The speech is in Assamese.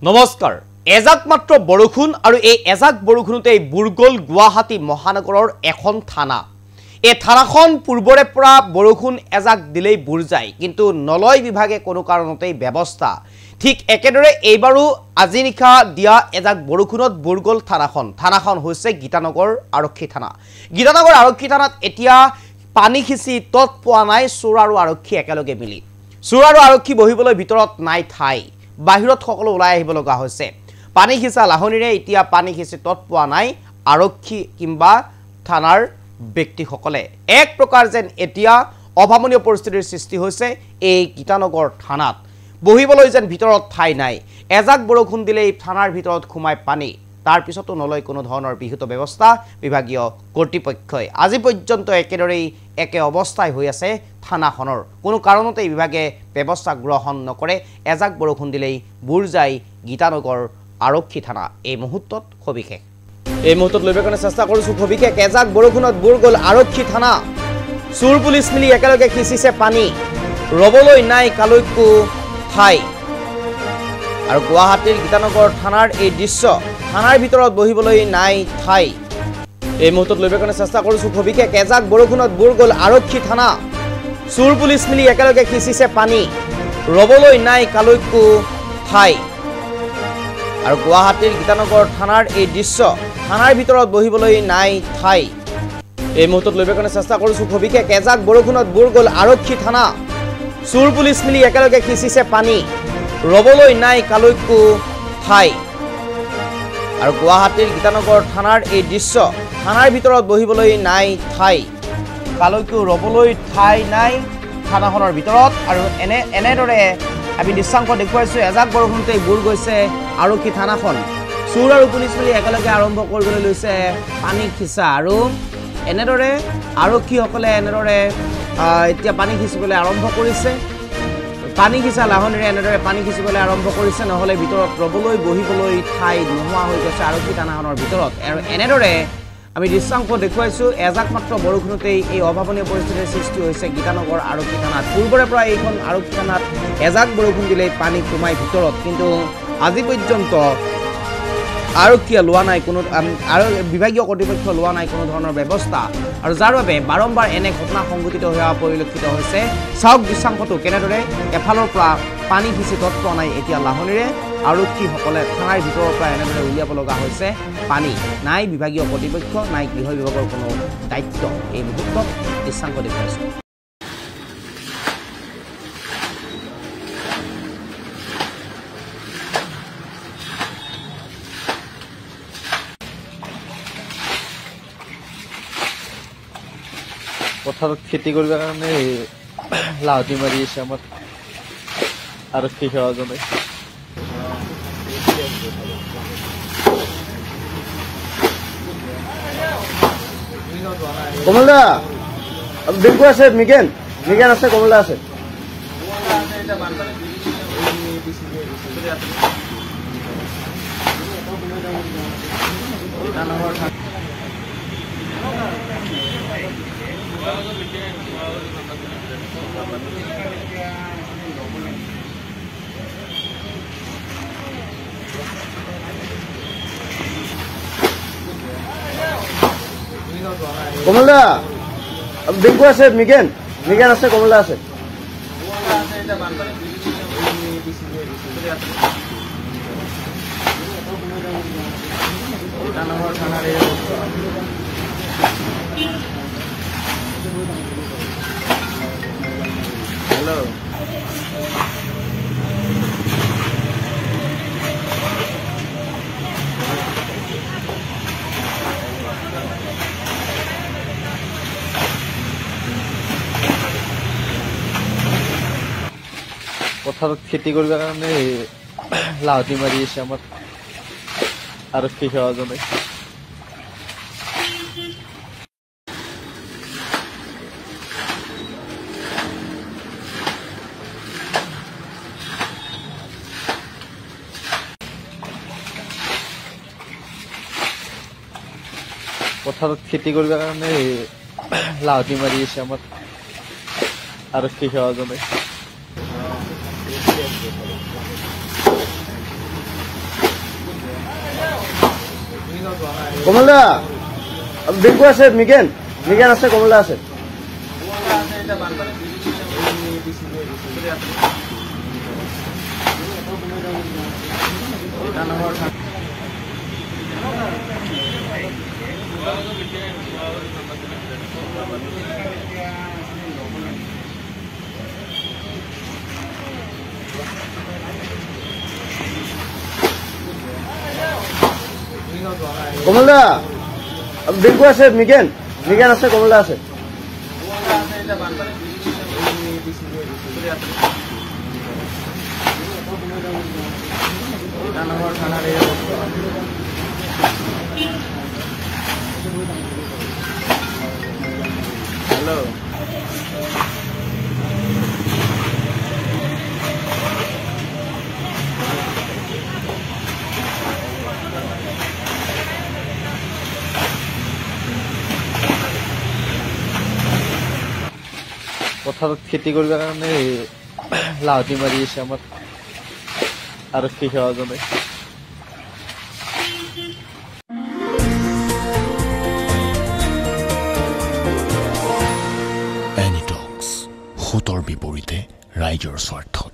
নমস্কাৰ এজাক মাত্ৰ বৰষুণ আৰু এই এজাক বৰষুণতে বুৰগল গুৱাহাটী মহানগৰৰ এখন থানা এই থানাখন পূৰ্বৰে পৰা বৰষুণ এজাক দিলেই বুৰ যায় কিন্তু নলয় বিভাগে কোনো কাৰণতে ব্যৱস্থা ঠিক একেদৰে এইবাৰো আজি নিশা দিয়া এজাক বৰষুণত বুৰগল থানাখন হৈছে গীতানগৰ আৰক্ষী থানা গীতানগৰ আৰক্ষী থানাত এতিয়া পানী খিচি তত পোৱা নাই চোৰ আৰু আৰক্ষী একেলগে মিলি চোৰ আৰু আৰক্ষী বহিবলৈ ভিতৰত নাই ঠাই বাহিৰত সকলো ওলাই আহিব লগা হৈছে পানী খিচা লাহনিৰে এতিয়া পানী খিচি তত পোৱা নাই আৰক্ষী কিংবা থানাৰ ব্যক্তিসকলে এক প্ৰকাৰ যেন এতিয়া অভাৱনীয় পৰিস্থিতিৰ সৃষ্টি হৈছে এই গীতানগৰ থানাত বহিবলৈ যেন ভিতৰত ঠাই নাই এজাক বৰষুণ দিলে এই থানাৰ ভিতৰত খুমাই পানী তাৰ পিছতো নলয় কোনো ধৰণৰ বিহিত ব্যৱস্থা বিভাগীয় কৰ্তৃপক্ষই আজি পৰ্যন্ত একেদৰেই একে অৱস্থাই হৈ আছে থানাখনৰ কোনো কাৰণতে বিভাগে ব্যৱস্থা গ্ৰহণ নকৰে এজাক বৰষুণ দিলেই বুৰ যায় গীতানগৰ আৰক্ষী থানা এই মুহূৰ্তত সবিশেষ লৈ কাৰণে চেষ্টা কৰিছো সবিশেষ এজাক বৰষুণত বুৰ গল আৰক্ষী থানা চুৰ পুলিচ মিলি একেলগে খিচিছে পানী ৰবলৈ নাই কালৈকো ঠাই আৰু গুৱাহাটীৰ গীতানগৰ থানাৰ এই দৃশ্য থানাৰ ভিতৰত বহিবলৈ নাই ঠাই এই মুহূৰ্তত লৈ কাৰণে চেষ্টা কৰিছো সবিশেষ এজাক বৰষুণত বুৰ গল আৰক্ষী থানা চুৰ পুলিচ মিলি একেলগে খিচিছে পানী ৰবলৈ নাই কালৈকো ঠাই আৰু গুৱাহাটীৰ গীতানগৰ থানাৰ এই দৃশ্য থানাৰ ভিতৰত বহিবলৈ নাই ঠাই এই মুহূৰ্তত লৈ কাৰণে চেষ্টা কৰিছো সবিশেষ এজাক বৰষুণত বুৰ গল আৰক্ষী থানা চুৰ পুলিচ মিলি একেলগে খিচিছে পানী ৰবলৈ নাই কালৈকো ঠাই আৰু গুৱাহাটীৰ গীতানগৰ থানাৰ এই দৃশ্য থানাৰ ভিতৰত বহিবলৈ নাই ঠাই কালৈকো ৰবলৈ ঠাই নাই থানাখনৰ ভিতৰত আৰু এনেদৰে আমি দৃশ্যাংশ দেখুৱাইছো এজাক বৰষুণতে বুৰ গৈছে আৰক্ষী থানাখন চুৰ আৰু পুলিচ মিলি একেলগে আৰম্ভ কৰিবলৈ লৈছে পানী খিচা আৰু এনেদৰে আৰক্ষীসকলে এনেদৰে এতিয়া পানী খিচিবলৈ আৰম্ভ কৰিছে পানী খিচা লাহনিৰে এনেদৰে পানী খিচিবলৈ আৰম্ভ কৰিছে নহলে ভিতৰত ৰবলৈ বহিবলৈ ঠাই নোহোৱা হৈ গৈছে আৰক্ষী থানাখনৰ ভিতৰত আৰু এনেদৰে আমি দৃশ্যাংশ দেখুৱাইছো এজাক মাত্ৰ বৰষুণতেই এই অভাৱনীয় পৰিস্থিতিৰ সৃষ্টি হৈছে গীতানগৰ আৰক্ষী থানাত পূৰ্বৰে পৰা এইখন আৰক্ষী থানাত এজাক বৰষুণ দিলেই পানী সোমাই ভিতৰত কিন্তু আজি পৰ্যন্ত আৰক্ষীয়ে লোৱা নাই কোনো আৰু বিভাগীয় কৰ্তৃপক্ষ লোৱা নাই কোনো ধৰণৰ ব্যৱস্থা আৰু যাৰ বাবে বাৰম্বাৰ এনে ঘটনা সংঘটিত হোৱা পৰিলক্ষিত হৈছে চাওক দৃশ্যাংশটো কেনেদৰে এফালৰ পৰা পানী খিচি তত পোৱা নাই এতিয়া লাহনিৰে আৰক্ষীসকলে থানাৰ ভিতৰৰ পৰা এনেদৰে উলিয়াব লগা হৈছে পানী নাই বিভাগীয় কৰ্তৃপক্ষ নাই গৃহ বিভাগৰ কোনো দায়িত্ব এই মুহূৰ্তত দৃশ্যাংশ দেখুৱাইছো পথাৰত খেতি কৰিবৰ কাৰণে লাহতি মাৰি আছে আমাৰ আৰক্ষী সেৱাজনে কমলদা বিলকু আছে মিগেন আছে কমলদা আছে কমলদা বিলকু আছে মিগেন আছে কমলদা আছে হেল্ল' পথাৰত খেতি কৰিবৰ কাৰণে লাহতি মাৰি আছে আমাৰ আৰক্ষী সেৱাজনে পথাৰত খেতি কৰিবৰ কাৰণে লাহতি মাৰি আছে আমাৰ আৰক্ষী সেৱাজনে কমলদা বিংকু আছে মিগেন মিগেন আছে কমলদা আছে কমলদা বিংকু আছে মিগেন মিগেন আছে কমলদা আছে হ্যালো পথাৰত খেতি কৰিবৰ কাৰণে লাহতি মাৰি আছে আমাৰ আৰক্ষী সেৱাজনে এনিটক্স, সুতৰ বিপৰীতে ৰাইজৰ স্বাৰ্থত।